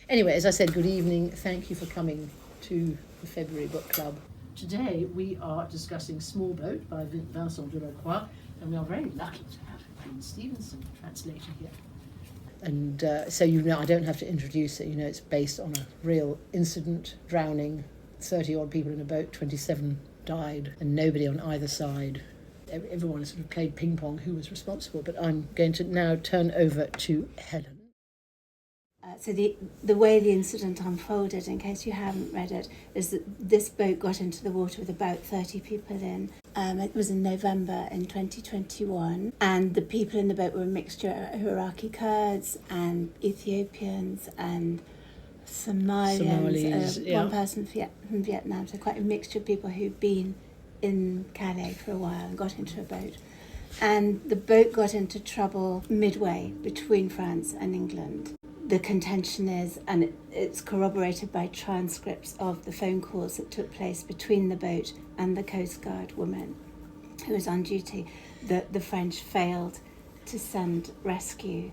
Anyway, as I said, good evening. Thank you for coming to the February Book Club. Today we are discussing Small Boat by Vincent Delecroix, and we are very lucky to have Helen Stevenson, translator, here. And so I don't have to introduce it. It's based on a real incident, drowning, 30-odd people in a boat, 27 died, and nobody on either side. Everyone sort of played ping pong who was responsible, but I'm going to now turn over to Helen. So the way the incident unfolded, in case you haven't read it, is that this boat got into the water with about 30 people in. It was in November in 2021, and the people in the boat were a mixture of Iraqi Kurds and Ethiopians and Somalians, yeah. One person from Vietnam, so quite a mixture of people who'd been in Calais for a while and got into a boat. And the boat got into trouble midway between France and England. The contention is, and it's corroborated by transcripts of the phone calls that took place between the boat and the Coast Guard woman who was on duty, that the French failed to send rescue.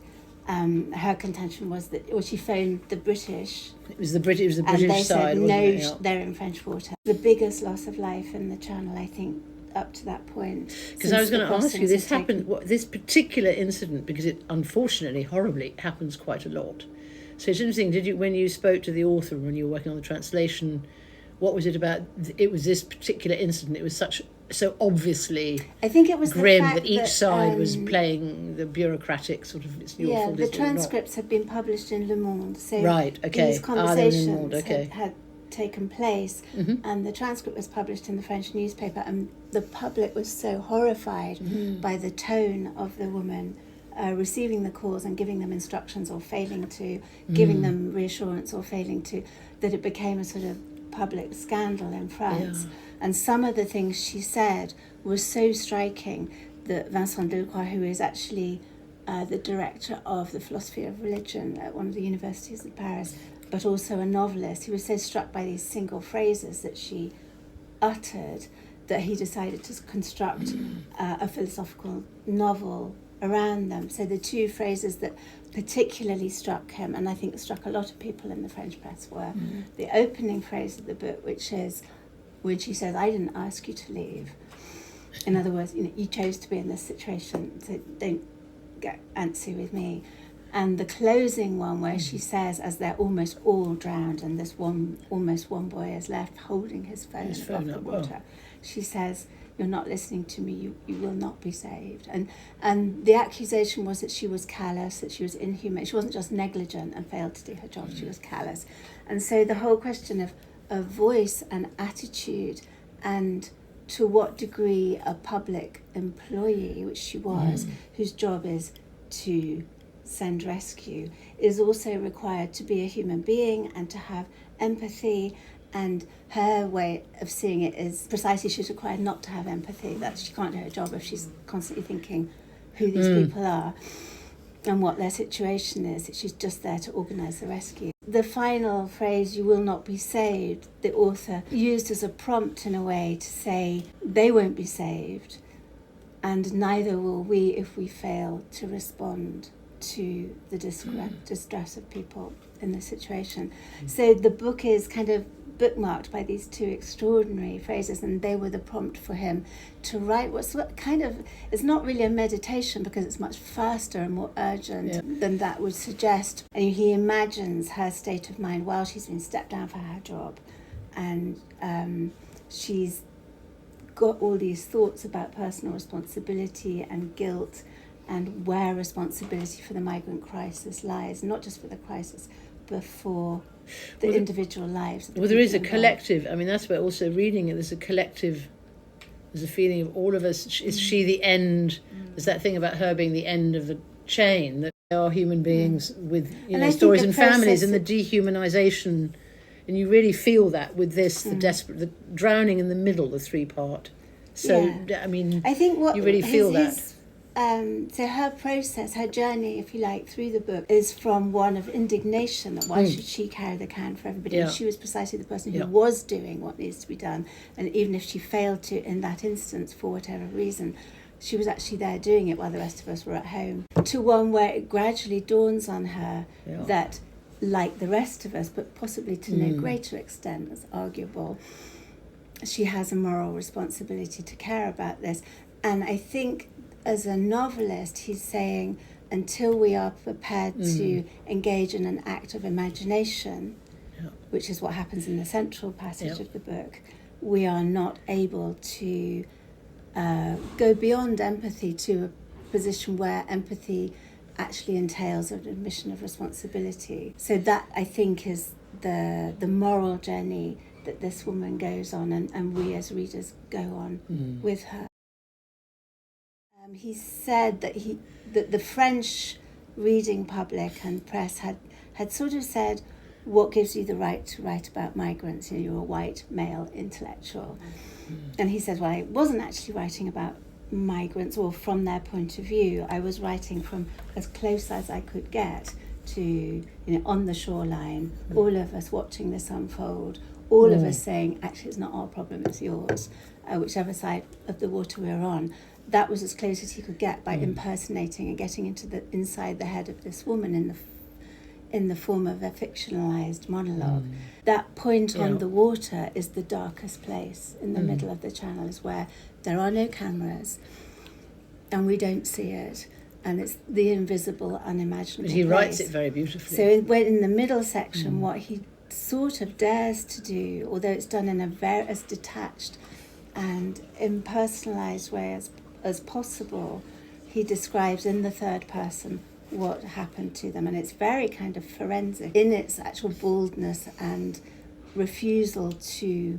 Her contention was that, she phoned the British. It was the British side, and they said, wasn't no, it? Yeah. they're in French water. The biggest loss of life in the Channel, I think, up to that point. Because I was going to ask you, this particular incident, because it unfortunately, horribly, happens quite a lot. So it's interesting, when you spoke to the author, when you were working on the translation, what was it about? It was this particular incident. It was so obviously, I think it was grim the fact that each side was playing the bureaucratic sort of, it's your fault. The transcripts had been published in Le Monde. So right, okay. These conversations okay. had taken place, mm-hmm. and the transcript was published in the French newspaper, and the public was so horrified mm-hmm. by the tone of the woman receiving the calls and giving them instructions or failing to, giving them reassurance or failing to, that it became a sort of public scandal in France. Yeah. And some of the things she said were so striking that Vincent Delecroix, who is actually the director of the philosophy of religion at one of the universities in Paris, but also a novelist, he was so struck by these single phrases that she uttered that he decided to construct a philosophical novel around them. So the two phrases that particularly struck him, and I think struck a lot of people in the French press, were the opening phrase of the book, which is when she says, "I didn't ask you to leave." In other words, you chose to be in this situation, so don't get antsy with me. And the closing one, where she says, as they're almost all drowned and this almost one boy is left holding his phone above the water, she says, "You're not listening to me, you will not be saved." And the accusation was that she was callous, that she was inhumane. She wasn't just negligent and failed to do her job, she was callous. And so the whole question of voice and attitude, and to what degree a public employee, which she was, whose job is to send rescue, is also required to be a human being and to have empathy. And her way of seeing it is precisely she's required not to have empathy, that she can't do her job if she's constantly thinking who these people are and what their situation is, that she's just there to organise the rescue. The final phrase, "you will not be saved," the author used as a prompt in a way to say they won't be saved, and neither will we if we fail to respond to the distress of people in this situation. So the book is kind of bookmarked by these two extraordinary phrases, and they were the prompt for him to write what's kind of, it's not really a meditation because it's much faster and more urgent than that would suggest. And he imagines her state of mind while she's been stepped down for her job, and she's got all these thoughts about personal responsibility and guilt, and where responsibility for the migrant crisis lies, not just for the crisis, but for the individual lives. Well, there is a collective. I mean, that's where also reading it, there's a collective, there's a feeling of all of us. Is she the end? There's that thing about her being the end of the chain, that they are human beings with stories and families, and the dehumanization. And you really feel that with this, the drowning in the middle, the three-part. So, I mean, I think you really feel that. So her process, her journey, if you like, through the book is from one of indignation that why should she carry the can for everybody? Yeah. And she was precisely the person who was doing what needs to be done. And even if she failed to in that instance for whatever reason, she was actually there doing it while the rest of us were at home. To one where it gradually dawns on her that like the rest of us, but possibly to no greater extent, that's arguable, she has a moral responsibility to care about this. And I think as a novelist, he's saying, until we are prepared to engage in an act of imagination, which is what happens in the central passage of the book, we are not able to go beyond empathy to a position where empathy actually entails an admission of responsibility. So that, I think, is the moral journey that this woman goes on, and we as readers go on with her. He said that the French reading public and press had sort of said, what gives you the right to write about migrants? You know, you're a white male intellectual. And he said, well, I wasn't actually writing about migrants or from their point of view. I was writing from as close as I could get to, you know, on the shoreline, all of us watching this unfold, all of us saying, actually, it's not our problem, it's yours, whichever side of the water we're on. That was as close as he could get by impersonating and getting inside the head of this woman in the form of a fictionalized monologue. That point on the water is the darkest place in the middle of the channel, is where there are no cameras and we don't see it, and it's the invisible, unimaginable But he place. writes it very beautifully. So in the middle section, what he sort of dares to do, although it's done in a very as detached and impersonalized way as possible, he describes in the third person what happened to them, and it's very kind of forensic in its actual baldness and refusal to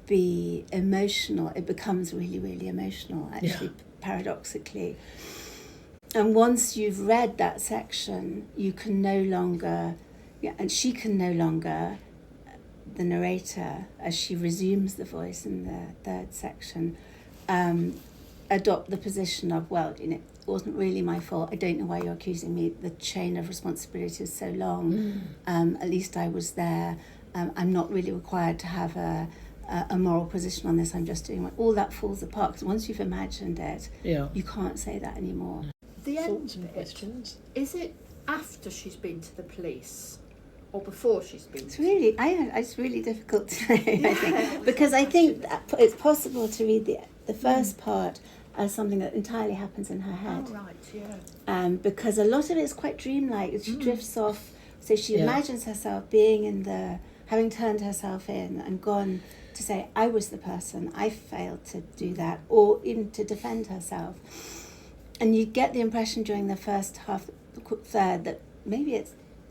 be emotional. It becomes really, really emotional, actually, paradoxically. And once you've read that section, you can no longer, and she can no longer, the narrator, as she resumes the voice in the third section, adopt the position of, well, you know, it wasn't really my fault. I don't know why you're accusing me. The chain of responsibility is so long. At least I was there. I'm not really required to have a moral position on this. I'm just doing what... All that falls apart, because once you've imagined it, you can't say that anymore. The end Thoughts and bit, questions? is it after she's been to the police or before she's been It's really, it's really difficult to know, I think, because I think that it's possible to read the first part as something that entirely happens in her head. Oh, right, yeah. Because a lot of it is quite dreamlike. She drifts off, so she imagines herself being having turned herself in and gone to say, I was the person, I failed to do that, or even to defend herself. And you get the impression during the first half, third, that maybe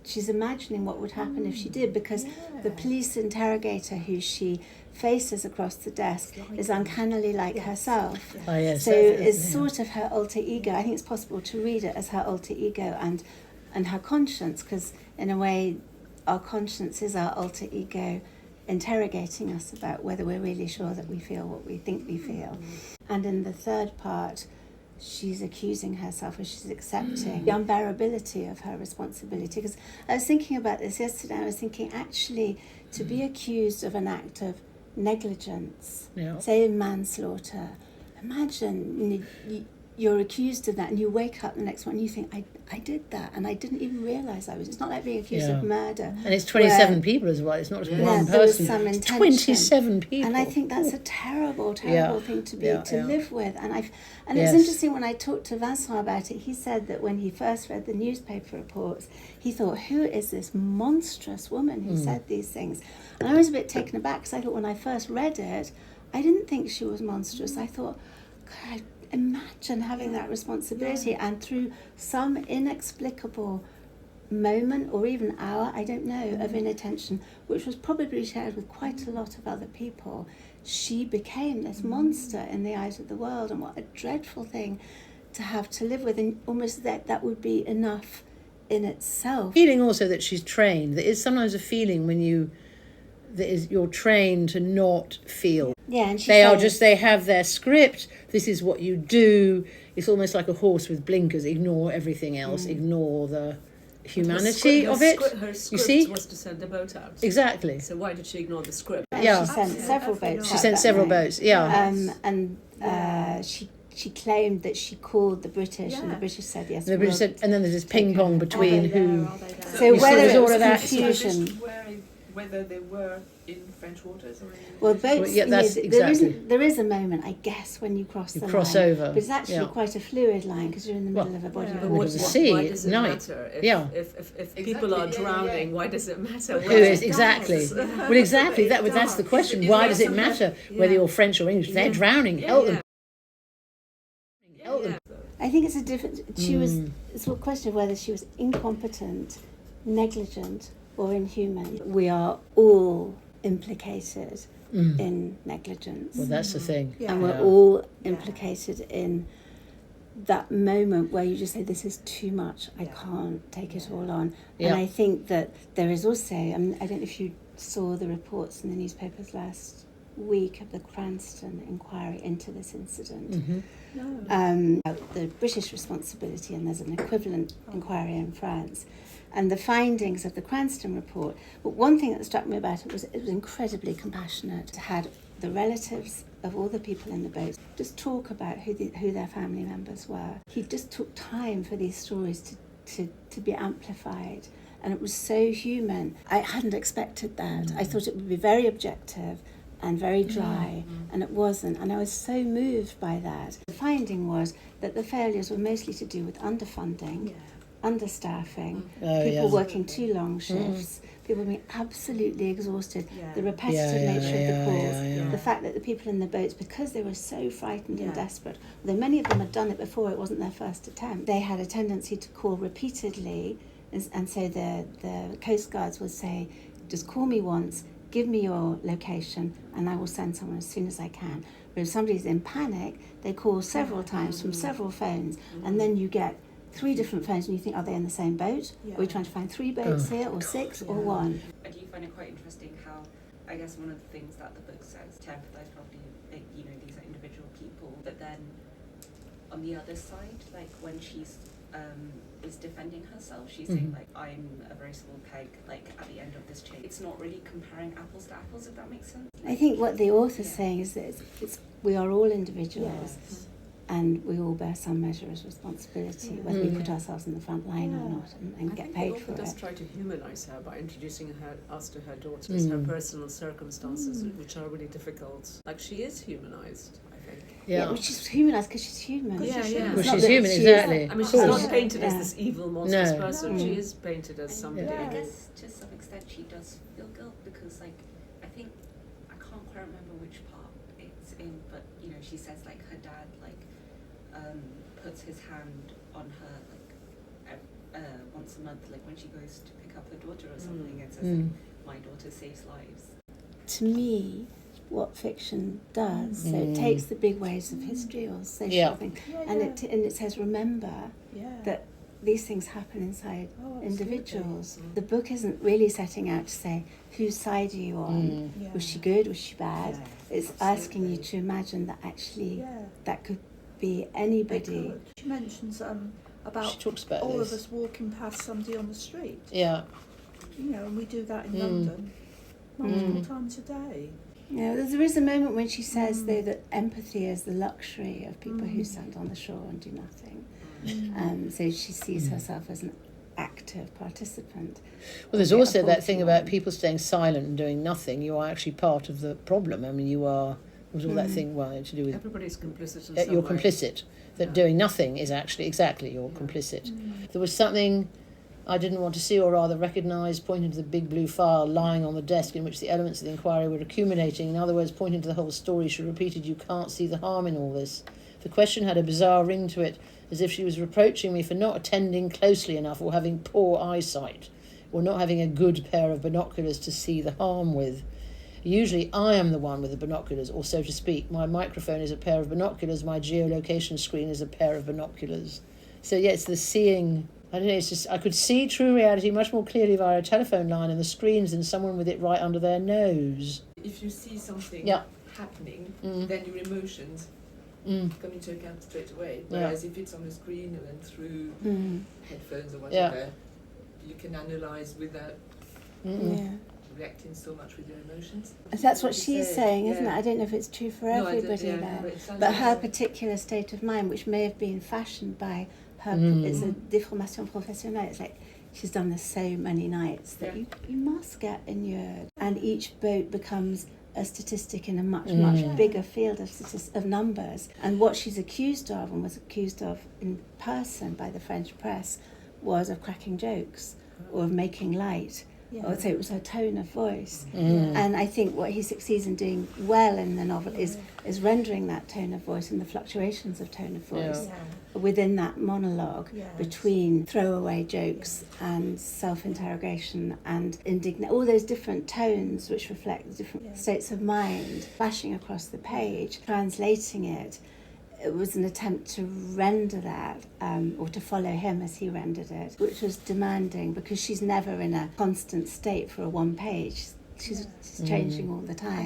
she's imagining what would happen if she did, because the police interrogator who she faces across the desk is uncannily like herself. So it's sort of her alter ego. I think it's possible to read it as her alter ego and her conscience, because in a way our conscience is our alter ego interrogating us about whether we're really sure that we feel what we think we feel. And in the third part, she's accusing herself, or she's accepting the unbearability of her responsibility. Because I was thinking about this yesterday, I was thinking, actually, to be accused of an act of negligence, say manslaughter, imagine you're accused of that and you wake up the next one and you think, I did that and I didn't even realise I was. It's not like being accused of murder. And it's 27 people as well, it's not just one person. There was some intention. 27 people. And I think that's a terrible thing to live with. And it's interesting, when I talked to Vincent about it, he said that when he first read the newspaper reports, he thought, who is this monstrous woman who said these things? And I was a bit taken aback, because I thought when I first read it, I didn't think she was monstrous. I thought, God, imagine having that responsibility, and through some inexplicable moment or even hour, I don't know, of inattention, which was probably shared with quite a lot of other people, she became this monster in the eyes of the world. And what a dreadful thing to have to live with, and almost that would be enough in itself. Feeling also that she's trained. There is sometimes a feeling when you're trained to not feel. Yeah, and they have their script. This is what you do. It's almost like a horse with blinkers. Ignore everything else. Ignore the humanity of it. Her you script see? was to send a boat out. Exactly. So why did she ignore the script? She sent several boats. She sent several boats. Yeah. And she claimed that she called the British, and the British said yes. And the British said, and then there's this ping her. pong between who. So You see whether there's it all was of that. confusion. Whether they were in French waters or in Well, British boats, Well, yeah, that's there is a moment, I guess, when you cross the cross line. over. But it's actually quite a fluid line because you're in the middle of a body of the water. middle of the sea Why at does it night. matter? If Exactly, people are yeah, yeah, drowning, yeah. why does it matter? Who where is it exactly? goes? Well, exactly. That's the question. Why does it matter whether you're French or English? If they're drowning, help them. Help them. I think it's a different. It's a question of whether she was incompetent, negligent, or inhuman. We are all implicated in negligence. Well, that's the thing. And we're all implicated in that moment where you just say, this is too much, I can't take it all on. Yeah. And I think that there is also, I don't know if you saw the reports in the newspapers last week of the Cranston inquiry into this incident. The British responsibility, and there's an equivalent inquiry in France. And the findings of the Cranston report. But one thing that struck me about it was incredibly compassionate. It had the relatives of all the people in the boat just talk about who their family members were. He just took time for these stories to be amplified. And it was so human. I hadn't expected that. I thought it would be very objective and very dry, and it wasn't. And I was so moved by that. The finding was that the failures were mostly to do with underfunding, understaffing, people working too long shifts, people being absolutely exhausted, the repetitive nature of the calls, the fact that the people in the boats, because they were so frightened and desperate, although many of them had done it before, it wasn't their first attempt, they had a tendency to call repeatedly, and so the Coast Guards would say, just call me once, give me your location, and I will send someone as soon as I can. But if somebody's in panic, they call several times from several phones, and then you get 3 different phones, and you think, are they in the same boat? Are we trying to find 3 boats here, or 6, or 1? I do find it quite interesting how, I guess one of the things that the book says, to empathise properly, like, you know, these are individual people, but then on the other side, like when she's is defending herself, she's saying like, I'm a very small peg, like at the end of this chain. It's not really comparing apples to apples, if that makes sense. I think what the author's saying is that we are all individuals, and we all bear some measure of responsibility, whether we put ourselves in the front line or not, and get paid for it. I think the author does try to humanise her by introducing us to her daughters, her personal circumstances, which are really difficult. Like, she is humanised, I think. Yeah, which is humanised because she's human. Well, she's human, exactly. I mean, she's not painted as this evil, monstrous person. She is painted as somebody. I guess to some extent she does feel guilt because, like, I think, I can't quite remember which part it's in, but, you know, she says, like, her dad, like, puts his hand on her, like, once a month, like, when she goes to pick up her daughter or something, and says, like, my daughter saves lives. To me, what fiction does, so it takes the big waves of history or social thing, and it says, remember that these things happen inside individuals. The book isn't really setting out to say, whose side are you on? Was she good? Was she bad? It's asking you to imagine that actually that could be anybody. She mentions about She talks about all this. of us walking past somebody on the street. Yeah. You know, and we do that in London multiple times a day. Yeah, there is a moment when she says, though, that empathy is the luxury of people who stand on the shore and do nothing. So she sees herself as an active participant. Well, there's also that thing about people staying silent and doing nothing. You are actually part of the problem. I mean, you are. Was all that thing to do with Everybody's complicit in some you're way. complicit. That doing nothing is actually exactly you're complicit. There was something I didn't want to see, or rather recognise, pointing to the big blue file lying on the desk in which the elements of the inquiry were accumulating. In other words, pointing to the whole story, she repeated, "You can't see the harm in all this." The question had a bizarre ring to it, as if she was reproaching me for not attending closely enough, or having poor eyesight, or not having a good pair of binoculars to see the harm with. Usually I am the one with the binoculars, or so to speak. My microphone is a pair of binoculars, my geolocation screen is a pair of binoculars. So yeah, it's the seeing. I don't know, it's just, I could see true reality much more clearly via a telephone line and the screens than someone with it right under their nose. If you see something happening, then your emotions come into account straight away. Whereas if it's on the screen and then through headphones or whatever, you can analyse without reacting so much with your emotions. That's what You she's said, saying, isn't it? yeah. I don't know if it's true for No, I don't- everybody yeah, though. but it sounds But like her so. particular state of mind, which may have been fashioned by her, it's a déformation professionnelle. It's like she's done this so many nights that you must get inured. And each boat becomes a statistic in a much bigger field of numbers. And what she's accused of, and was accused of in person by the French press, was of cracking jokes or of making light. I would say it was her tone of voice. And I think what he succeeds in doing well in the novel is rendering that tone of voice and the fluctuations of tone of voice within that monologue between throwaway jokes and self-interrogation and indignation, all those different tones which reflect the different states of mind flashing across the page, translating it. It was an attempt to render that, or to follow him as he rendered it, which was demanding because she's never in a constant state for a one page. She's changing all the time.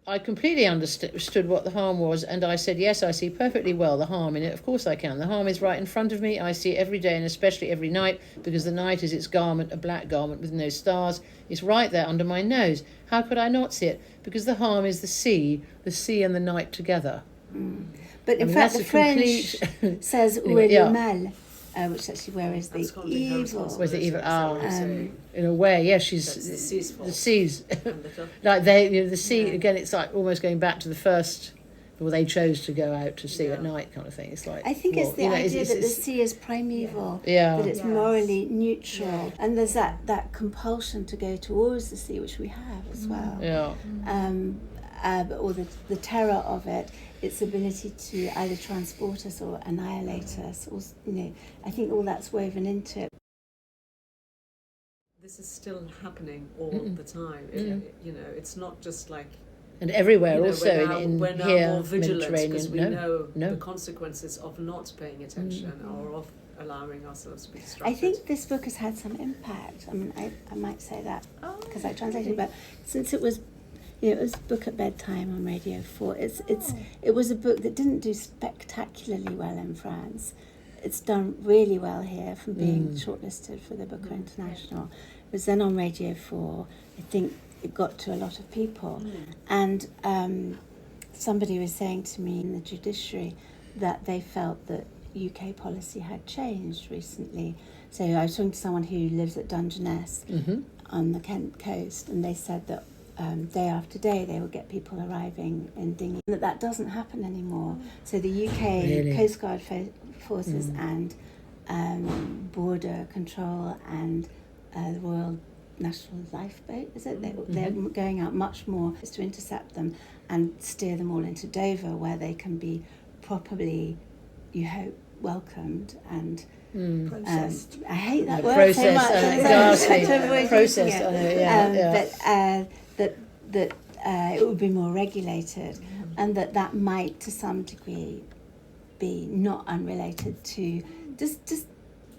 I completely understood what the harm was, and I said, yes, I see perfectly well the harm in it. Of course I can. The harm is right in front of me. I see it every day, and especially every night, because the night is its garment, a black garment with no stars. It's right there under my nose. How could I not see it? Because the harm is the sea and the night together. But in fact, the French says où est le mal, which actually where is the evil? Where's the evil? In a way, yes, she's the seas. Like the sea again. It's like almost going back to the first. Well, they chose to go out to sea at night, kind of thing. It's like I think it's the idea that the sea is primeval, that it's morally neutral, and there's that compulsion to go towards the sea, which we have as well. Or the terror of it, its ability to either transport us or annihilate us. Or, I think all that's woven into it. This is still happening all the time. It's not just like. And everywhere also we're now here, more vigilant because we no. the consequences of not paying attention or of allowing ourselves to be distracted. I think this book has had some impact. I mean, I might say that because I translated, but since it was. It was a book at bedtime on Radio 4. It was a book that didn't do spectacularly well in France. It's done really well here from being shortlisted for the Booker International. It was then on Radio 4. I think it got to a lot of people. And somebody was saying to me in the judiciary that they felt that UK policy had changed recently. So I was talking to someone who lives at Dungeness on the Kent coast, and they said that day after day they will get people arriving in dinghy. That doesn't happen anymore. So the UK Coast Guard forces and Border Control and the Royal National Lifeboat, is it? They're going out much more to intercept them and steer them all into Dover, where they can be properly, you hope, welcomed and processed. I hate that word so much. Processed. That it would be more regulated, and that might, to some degree, be not unrelated to just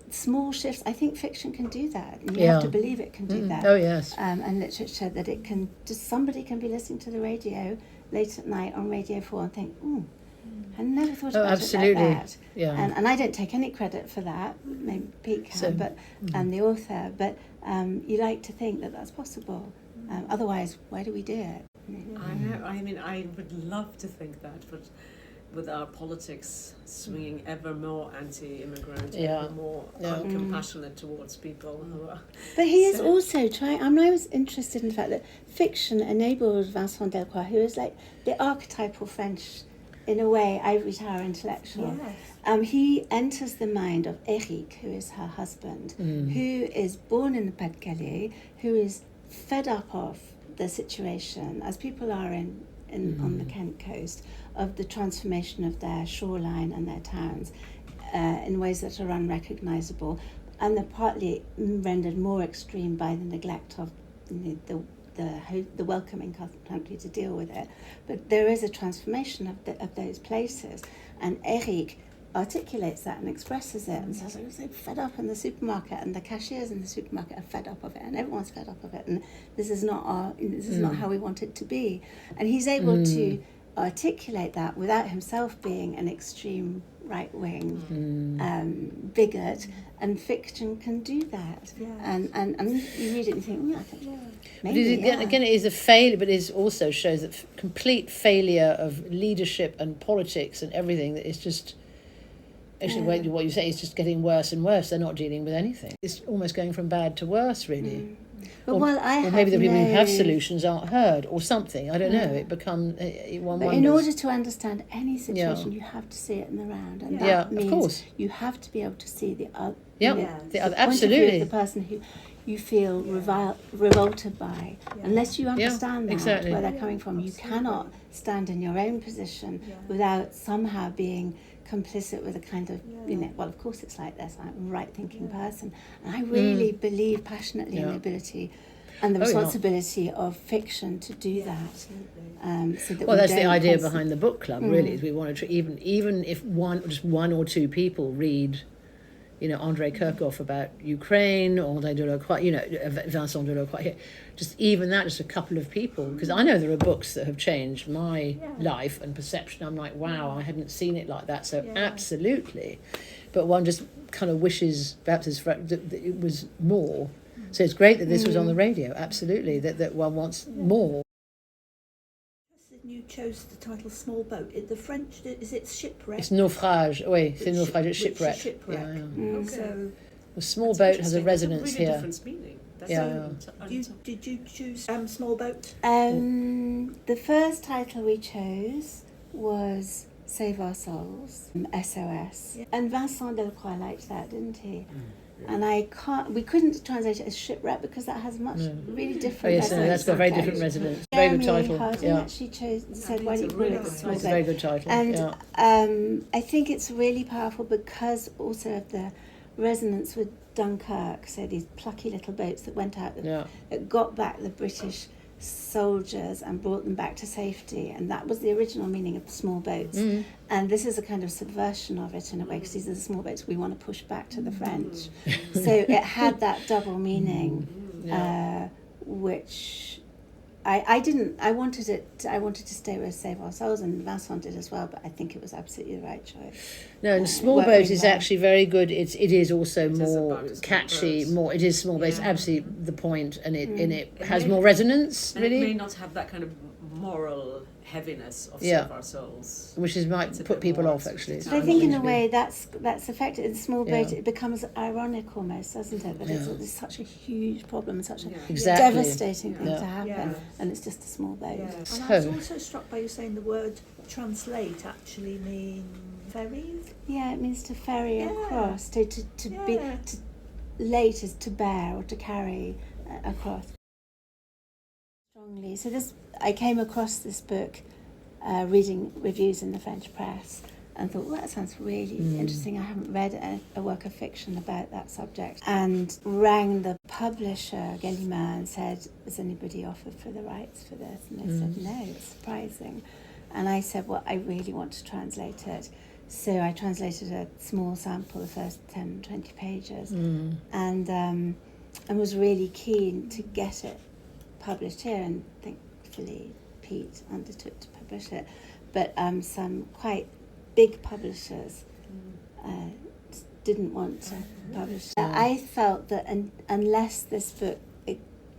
small shifts. I think fiction can do that. And you have to believe it can do that. Oh yes. And literature, that it can somebody can be listening to the radio late at night on Radio 4 and think, I never thought about it like that. Yeah. And I don't take any credit for that. Maybe Pete can, and the author. But you like to think that that's possible. Otherwise, why do we do it? I know. I mean, I would love to think that, but with our politics swinging ever more anti-immigrant, ever more uncompassionate towards people who are. But he is also trying. I mean, I was interested in the fact that fiction enabled Vincent Delecroix, who is like the archetypal French, in a way, ivory tower intellectual. Yes. He enters the mind of Eric, who is her husband, who is born in the Pas-de-Calais, who is fed up of the situation, as people are on the Kent coast, of the transformation of their shoreline and their towns in ways that are unrecognisable, and they're partly rendered more extreme by the neglect of the welcoming country to deal with it. But there is a transformation of those places, and Eric articulates that and expresses it and says, I was so fed up in the supermarket, and the cashiers in the supermarket are fed up of it, and everyone's fed up of it, and this is not how we want it to be. And he's able to articulate that without himself being an extreme right-wing bigot, and fiction can do that. And you read it and think, I think, maybe, again, it is a failure, but it also shows that complete failure of leadership and politics and everything, that it's just... Actually, what you say is just getting worse and worse. They're not dealing with anything. It's almost going from bad to worse, really. But or maybe the people who have solutions aren't heard, or something. I don't know. It becomes one wonders. In order to understand any situation, you have to see it in the round, and that means of course. You have to be able to see the other. The other, point absolutely. of view of the person who you feel revolted by. Unless you understand where they're coming from, you cannot stand in your own position without somehow being complicit with a kind of, well, of course it's like this, I'm a right-thinking person. And I really believe passionately in the ability and the responsibility of fiction to do that. So that that's the idea behind the book club, really, is we want to, even if just one or two people read, Andrei Kirchhoff about Ukraine, or Andrei Delecroix, Vincent Delecroix, just a couple of people, because I know there are books that have changed my life and perception. I'm like, wow, I hadn't seen it like that. So absolutely, but one just kind of wishes perhaps that it was more. So it's great that this was on the radio. Absolutely, that one wants more. You chose the title Small Boat. In the French, is it shipwreck? It's naufrage. Oui, c'est naufrage. It's shipwreck. Shipwreck. Okay. So, the small boat has a resonance really here. Different meaning. Did you choose Small Boat? The first title we chose was Save Our Souls, SOS. And Vincent Delecroix liked that, didn't he? And we couldn't translate it as shipwreck because that has really different resonance. That's got a very different resonance. Very good title. Actually said, why don't you call it Small Boat? It's a very good title. And I think it's really powerful because also of the resonance with Dunkirk, so these plucky little boats that went out, that got back the British soldiers and brought them back to safety, and that was the original meaning of small boats. And this is a kind of subversion of it in a way, because these are the small boats we want to push back to the French. So it had that double meaning, which I wanted to stay with Save Our Souls, and Vincent did as well, but I think it was absolutely the right choice. No, and Small Boat is actually very good. It is also more catchy, it is small, but it's absolutely the point, and it has more resonance, really. And it may not have that kind of moral heaviness of Save Our Souls, which might put people off, actually. But I think in a way that's affected. In Small Boat, it becomes ironic almost, doesn't it? That it's such a huge problem, such a devastating thing to happen, and it's just a small boat. And I was also struck by you saying the word translate actually means ferries. Yeah, it means to ferry across, to be, to late is to bear or to carry across. Strongly. So I came across this book reading reviews in the French press and thought, well, that sounds really interesting. I haven't read a work of fiction about that subject. And rang the publisher, Gallimard, and said, has anybody offered for the rights for this? And they said, no, it's surprising. And I said, well, I really want to translate it. So I translated a small sample, the first 10, 20 pages, and was really keen to get it published here, and thankfully Pete undertook to publish it. But some quite big publishers didn't want to publish it. I felt that unless this book,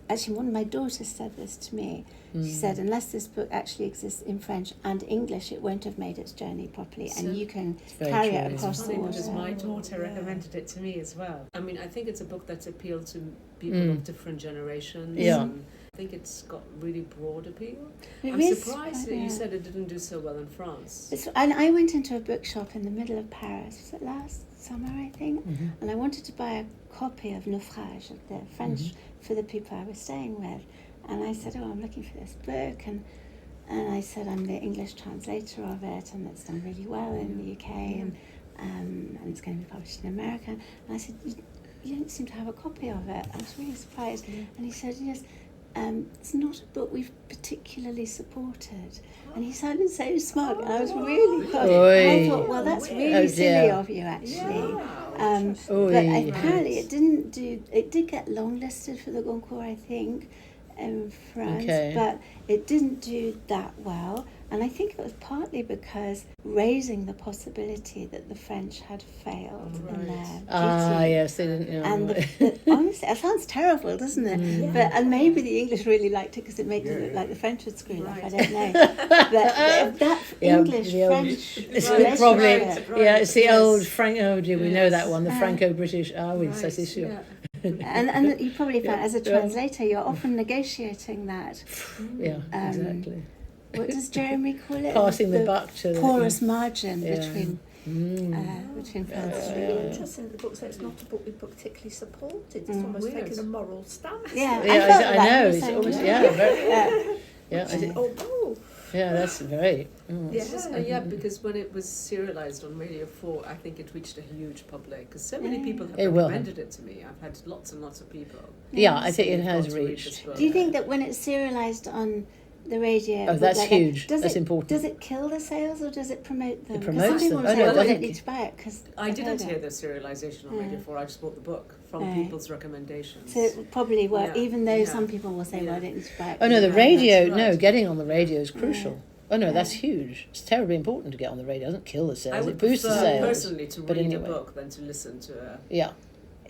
actually one of my daughters said this to me, she said, unless this book actually exists in French and English, it won't have made its journey properly, and you can carry it across the water. Because my daughter recommended it to me as well. I mean, I think it's a book that's appealed to people of different generations. I think it's got really broad appeal. I'm surprised that you said it didn't do so well in France. And I went into a bookshop in the middle of Paris, was it last summer, I think, and I wanted to buy a copy of Naufrage, of the French, for the people I was staying with. And I said, I'm looking for this book, and I said, I'm the English translator of it, and it's done really well in the UK, and it's going to be published in America. And I said, you don't seem to have a copy of it. I was really surprised. And he said, yes, it's not a book we've particularly supported. And he sounded so smug, and I was really cross. And I thought, well, that's really silly of you, actually. But apparently it did get longlisted for the Goncourt, I think. in France, Okay. but it didn't do that well. And I think it was partly because raising the possibility that the French had failed in their duty. Yes, they didn't know. And honestly, it sounds terrible, doesn't it? Yeah. But and maybe the English really liked it because it made it look like the French had screwed up. I don't know. But that English-French relationship, probably, it's the Yes. old Franco. We know that one, the Uh, Franco-British. That's issue. Yeah. and you probably found Yeah. as a translator, you're often negotiating that. Yeah, exactly. What does Jeremy call it? Passing the buck to the porous margin Yeah. between France That's and really Sweden. interesting that the book says it's not a book we particularly supported. It's Mm. almost Weird. taking a moral stance. Yeah, Yeah, I felt I that know. the It's same almost way. yeah. I think- Oh, yeah, that's very. It's just, because when it was serialized on Radio 4, I think it reached a huge public. Because so many people have It will. recommended it to me. I've had lots and lots of people. Yeah, I think say it they've has got to read reached. this book. Do you think that when it's serialized on the radio, Oh, that's like that, huge. does That's it, important. Does it kill the sales or does it promote them? It 'Cause promotes some people them. will Oh, say, no, well, I I don't think- need to buy it because I didn't hear the serialization on Radio 4. I just bought the book from Right. people's recommendations. So it would probably work, Yeah. even though Yeah. some people will say, well, I Yeah. don't need to buy it. Oh no, the Yeah, radio. that's No, right. getting on the radio is crucial. Yeah. Oh no, Yeah. that's huge. It's terribly important to get on the radio. It doesn't kill the I sales. would It boosts the prefer sales. personally to But read anyway. a book than to listen to a... Yeah.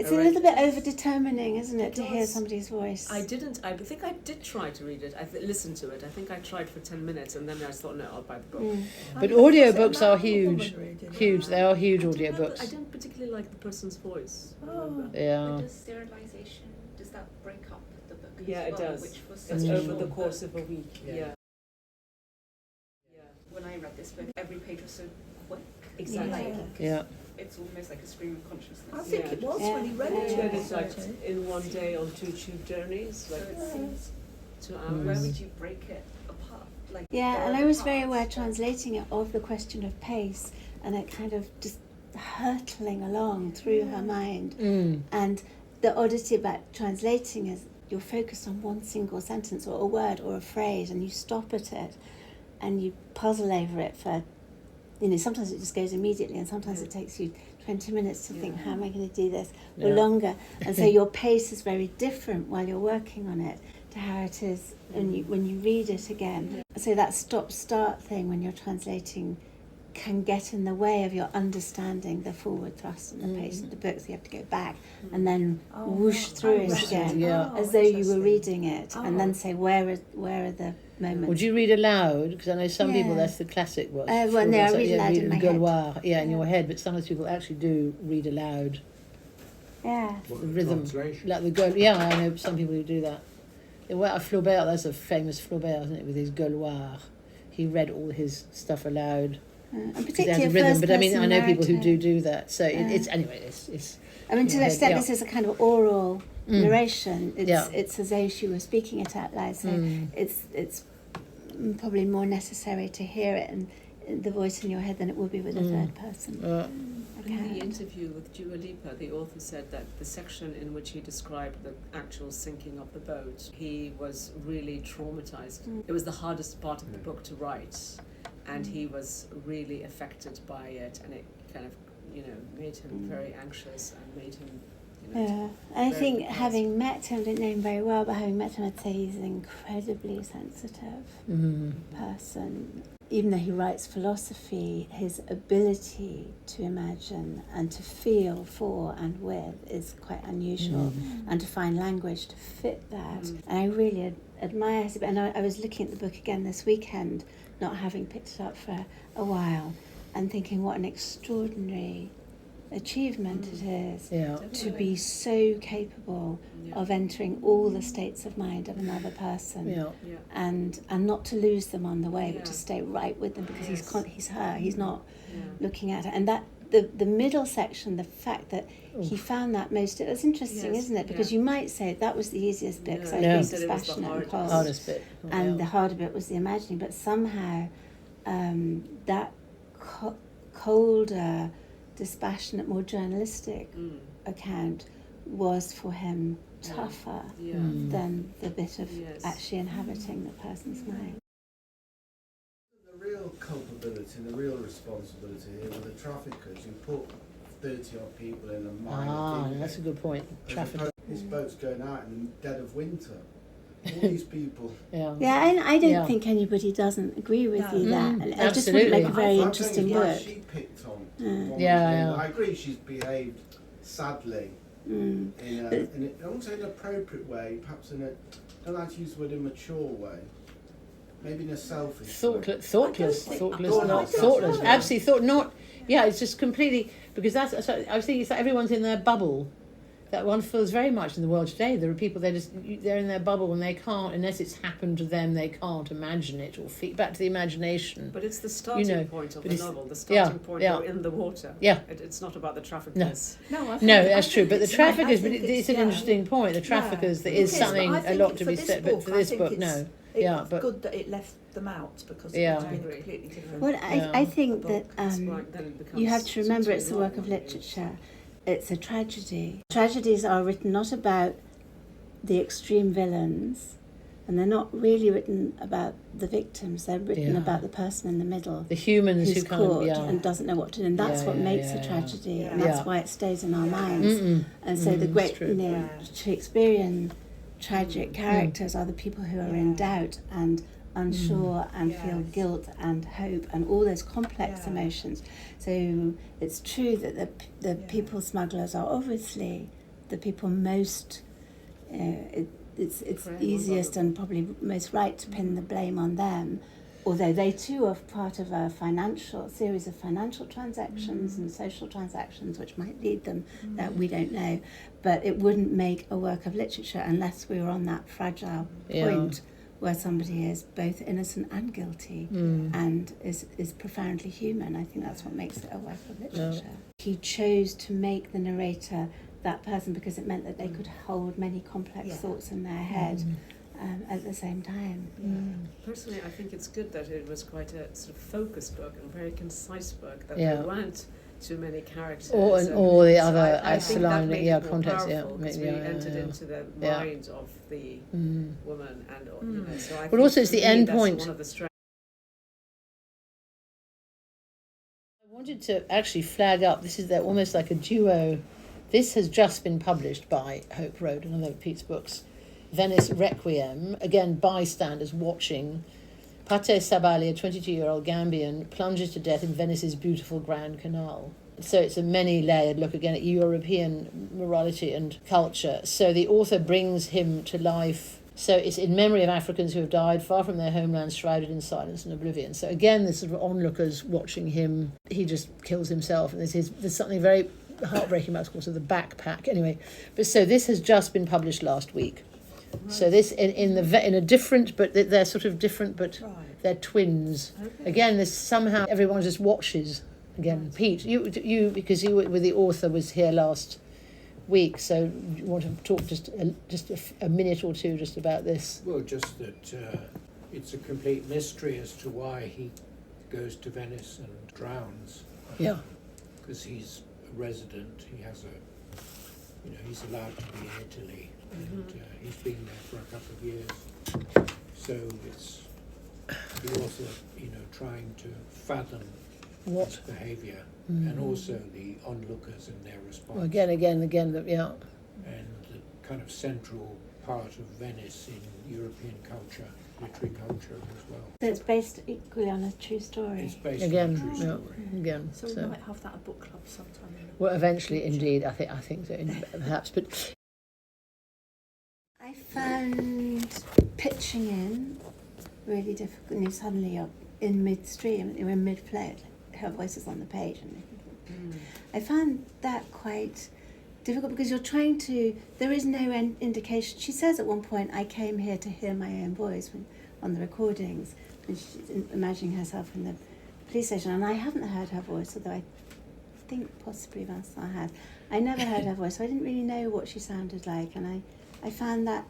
It's a little bit over-determining, isn't it, to hear Because somebody's voice? I think I did try to read it. Listened to it. I think I tried for 10 minutes and then I just thought, no, I'll buy the book. Mm. But audiobooks are huge. Huge. They are huge I audiobooks. don't particularly like the person's voice. Oh. Yeah. But does serialization, does that break up the book Yeah, as it well? does. Which was It's such a over the short course book. of a week. Yeah. When I read this book, every page was so quick. Exactly. Like, Yeah. it's almost like a stream of consciousness. I think Yeah. it was Yeah. when he read Yeah. it. You read it wasn't like it? in one day on 2 tube journeys, So like it seems, 2 Mm. hours. where would you break it apart? Like, Yeah, there and are I the was very parts aware that- translating it of the question of pace and it kind of just hurtling along through her mind. Mm. And the oddity about translating is you're focused on one single sentence or a word or a phrase and you stop at it and you puzzle over it for, sometimes it just goes immediately and sometimes it takes you 20 minutes to think, how am I going to do this? Or Yeah. longer. And so your pace is very different while you're working on it to how it is when you read it again. So that stop-start thing when you're translating can get in the way of your understanding the forward thrust and the pace of the book. So you have to go back and then whoosh through it again, Yeah. as though you were interesting. reading it, and then say, where are the moments? Would you read aloud? Because I know some people, Yeah. that's the classic one. Well, no, I read aloud in my head. In your head, but sometimes people actually do read aloud. Yeah. The rhythm. Like the Gaulois. Yeah, I know some people who do that. Flaubert, that's a famous Flaubert, isn't it, with his Gaulois. He read all his stuff aloud. And It particularly has a a rhythm, first but I mean, I know people who narrative. do that. So it's anyway, it's I mean, to an Yeah. extent, Yeah. this is a kind of oral narration. It's Yeah. it's as though she was speaking it out loud. So it's probably more necessary to hear it and the voice in your head than it would be with a third person. In the interview with Dua Lipa, the author said that the section in which he described the actual sinking of the boat, he was really traumatized. It was the hardest part of the book to write, and he was really affected by it, and it kind of, made him very anxious and made him, Yeah, and I very think depressed. having met him, didn't know him very well, but having met him, I'd say he's an incredibly sensitive person. Even though he writes philosophy, his ability to imagine and to feel for and with is quite unusual, and to find language to fit that. And I really admire his. And I was looking at the book again this weekend, not having picked it up for a while, and thinking what an extraordinary achievement it is to be so capable of entering all the states of mind of another person and not to lose them on the way, but to stay right with them because he's her, he's not looking at her. And that the middle section, the fact that he found that most, it was interesting, isn't it? Because you might say that was the easiest bit because I No. was He said it was the dispassionate and cold, hardest bit. and the harder bit was the imagining, but somehow that colder, dispassionate, more journalistic account was for him tougher than the bit of actually inhabiting the person's mind. The real culpability, the real responsibility here were the traffickers who put 30 odd people in a mine. That's a good point. Traffic. This boat's going out in the dead of winter. all these people. Yeah, and I don't think anybody doesn't agree with you there. I just would make a very interesting book. She picked on. I agree. She's behaved sadly in almost an appropriate way, perhaps in a, I don't like to use the word immature way. Maybe in a selfish thoughtless, thoughtless. Absolutely not. Yeah, it's just completely, because I was thinking it's like everyone's in their bubble. That one feels very much in the world today. There are people, they're in their bubble and they can't, unless it's happened to them, they can't imagine it or back to the imagination. But it's the starting point of the novel. The starting point, you're in the water. Yeah. It's not about the traffickers. No, that's true. But the traffickers, it's an interesting point. The traffickers, there is something, a lot to be said. But for this book, no. It's good that it left them out because it would have been completely different. Well, I think that you have to remember it's a work of literature. It's a tragedy. Tragedies are written not about the extreme villains, and they're not really written about the victims. They're written about the person in the middle, the humans who's who caught and doesn't know what to do. And that's what makes a tragedy, and that's why it stays in our minds. And so the great, Shakespearean tragic characters are the people who are in doubt and unsure and feel guilt and hope and all those complex emotions. So it's true that the people smugglers are obviously the people most it's easiest and probably most right to pin the blame on them, although they too are part of a series of financial transactions and social transactions which might lead them that we don't know. But it wouldn't make a work of literature unless we were on that fragile point where somebody is both innocent and guilty and is profoundly human. I think that's what makes it a work of literature. He chose to make the narrator that person because it meant that they could hold many complex thoughts in their head at the same time. Personally, I think it's good that it was quite a sort of focused book and very concise book, that there weren't too many characters. Or the other surrounding context. Because we entered into the mind of the woman, and so I but also it's the end point. One of the strengths. I wanted to actually flag up. This is almost like a duo. This has just been published by Hope Road, another of Pete's books. Venice Requiem, again bystanders watching. Pate Sabali, a 22-year-old Gambian, plunges to death in Venice's beautiful Grand Canal. So it's a many-layered look again at European morality and culture. So the author brings him to life. So it's in memory of Africans who have died far from their homelands, shrouded in silence and oblivion. So again, this sort of onlookers watching him. He just kills himself. And there's something very heartbreaking about, of course, of the backpack. Anyway, but so this has just been published last week. Right. So this in a different, but they're sort of different, but they're twins. Okay. Again, there's somehow everyone just watches. Again, right. Pete, you because you were with the author was here last week, so you want to talk just a minute or two just about this? Well, just that it's a complete mystery as to why he goes to Venice and drowns. Because he's a resident, he has he's allowed to be in Italy. And he's been there for a couple of years, so it's the author, trying to fathom his behaviour, and also the onlookers and their response. Well, again, and the kind of central part of Venice in European culture, literary culture as well. So it's based equally on a true story. It's based on a true story. Again, so we might have that at book club sometime. Well, eventually, indeed, I think so, perhaps, but. I found pitching in really difficult. And suddenly you're in midstream, you're in mid-flow, her voice is on the page. I found that quite difficult because you're trying to, there is no indication. She says at one point, I came here to hear my own voice on the recordings, and she's imagining herself in the police station. And I haven't heard her voice, although I think possibly Vincent had. I never heard her voice, so I didn't really know what she sounded like. And I found that,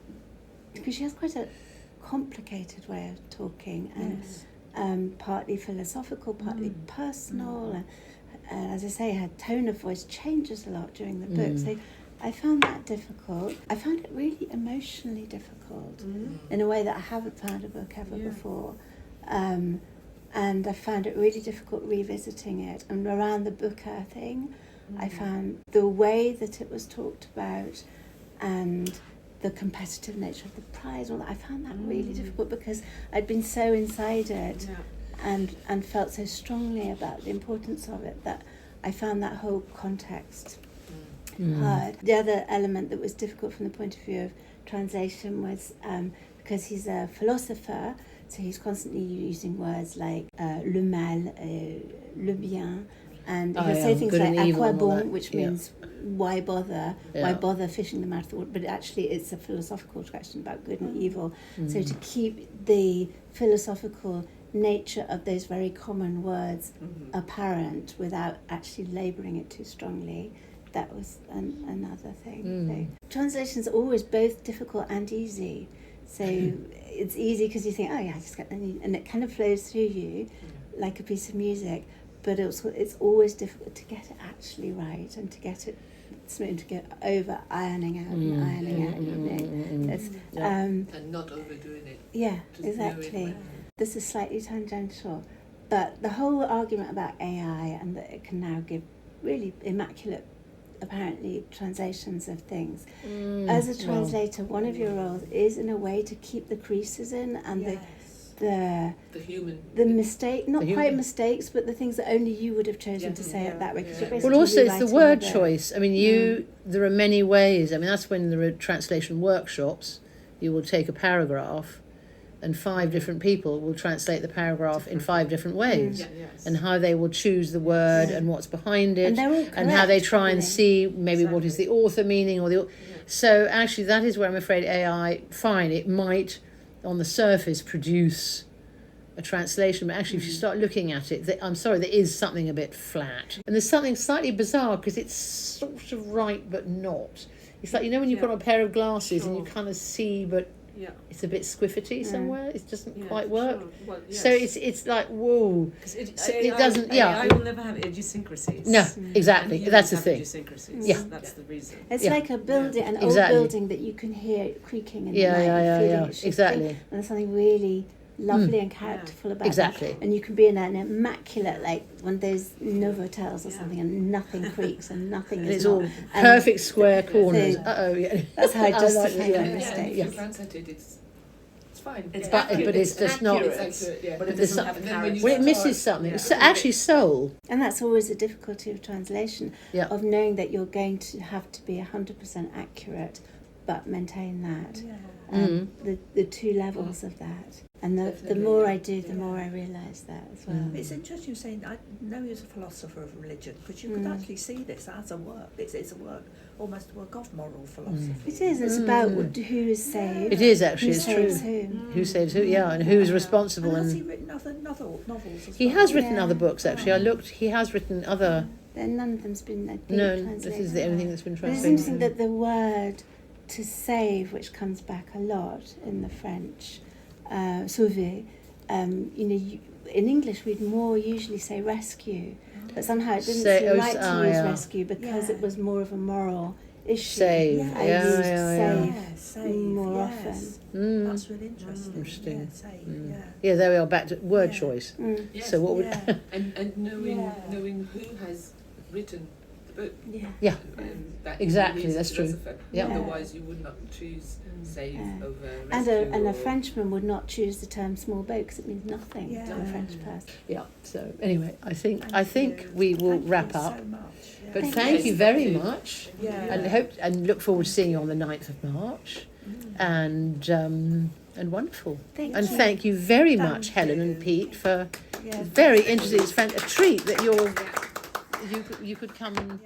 because she has quite a complicated way of talking, and partly philosophical, partly personal, and as I say, her tone of voice changes a lot during the book, so I found that difficult. I found it really emotionally difficult, in a way that I haven't found a book ever before, and I found it really difficult revisiting it, and around the Booker thing, I found the way that it was talked about, and the competitive nature of the prize and all that. I found that really difficult because I'd been so inside it and felt so strongly about the importance of it that I found that whole context hard. The other element that was difficult from the point of view of translation was because he's a philosopher, so he's constantly using words like le mal, le bien, and he'll say things like à quoi bon, which means why bother? Why bother fishing them out of the water? But actually it's a philosophical question about good and evil. So to keep the philosophical nature of those very common words apparent without actually labouring it too strongly, that was another thing. So, translations are always both difficult and easy. So it's easy because you think, oh yeah, I just get, and it kind of flows through you like a piece of music. But it's always difficult to get it actually right and to get it smooth, to get over ironing out and ironing out. And not overdoing it. Yeah, exactly. This is slightly tangential, but the whole argument about AI and that it can now give really immaculate, apparently, translations of things. As a translator, one of your roles is in a way to keep the creases in and the mistake, not quite mistakes, but the things that only you would have chosen to say it that way. Well, also it's the word choice. I mean, there are many ways. I mean, that's when there are translation workshops. You will take a paragraph, and 5 different people will translate the paragraph in 5 different ways, and how they will choose the word and what's behind it, and how they try and see maybe what is the author meaning or the. So actually, that is where I'm afraid AI. Fine, it might on the surface produce a translation, but actually if you start looking at it, I'm sorry, there is something a bit flat. And there's something slightly bizarre because it's sort of right but not. It's like, you know when you've got a pair of glasses and you kind of see but it's a bit squiffity somewhere, it doesn't quite work. Well, so it's like, whoa. It doesn't, I will never have idiosyncrasies. No, exactly, that's the thing. That's the reason. It's like a building, an old building that you can hear creaking in the night. Exactly. And there's something really lovely and characterful about that. And you can be in an immaculate, like one of those Novotels or something, and nothing creaks and nothing is. It's all perfect square corners. That's how I justify my mistake. If you translate it, it's fine. It's but it's just not. But it doesn't have character. Well, it misses something. So actually, soul. And that's always the difficulty of translation, of knowing that you're going to have to be 100% accurate, but maintain that. The 2 levels of that. And the more I do, the more I realise that as well. It's interesting you're saying, I know he was a philosopher of religion, because you could actually see this as a work. It's a work, almost a work of moral philosophy. It is, it's about who is saved. It is actually, it's true. Who saves who, and who's responsible. And has he written other novels as well? He has written other books, actually. I looked, he has written other... None of them's been translated. This is the only thing that's been translated. It's interesting that the word to save, which comes back a lot in the French, sauver, in English we'd more usually say rescue, but somehow it didn't seem right to use rescue because it was more of a moral issue. Save. Save more often. That's really interesting. There we are, back to word choice. So what would and knowing who has written the book. That exactly, that's true. Otherwise you would not choose save over rescue. And a Frenchman would not choose the term small boat because it means nothing to a French person. So anyway, I think we will wrap up. So much. But thank you very much. And look forward to seeing you on the 9th of March. And wonderful. Thank you very much, Helen and Pete, for very interesting. It's a treat that you could come and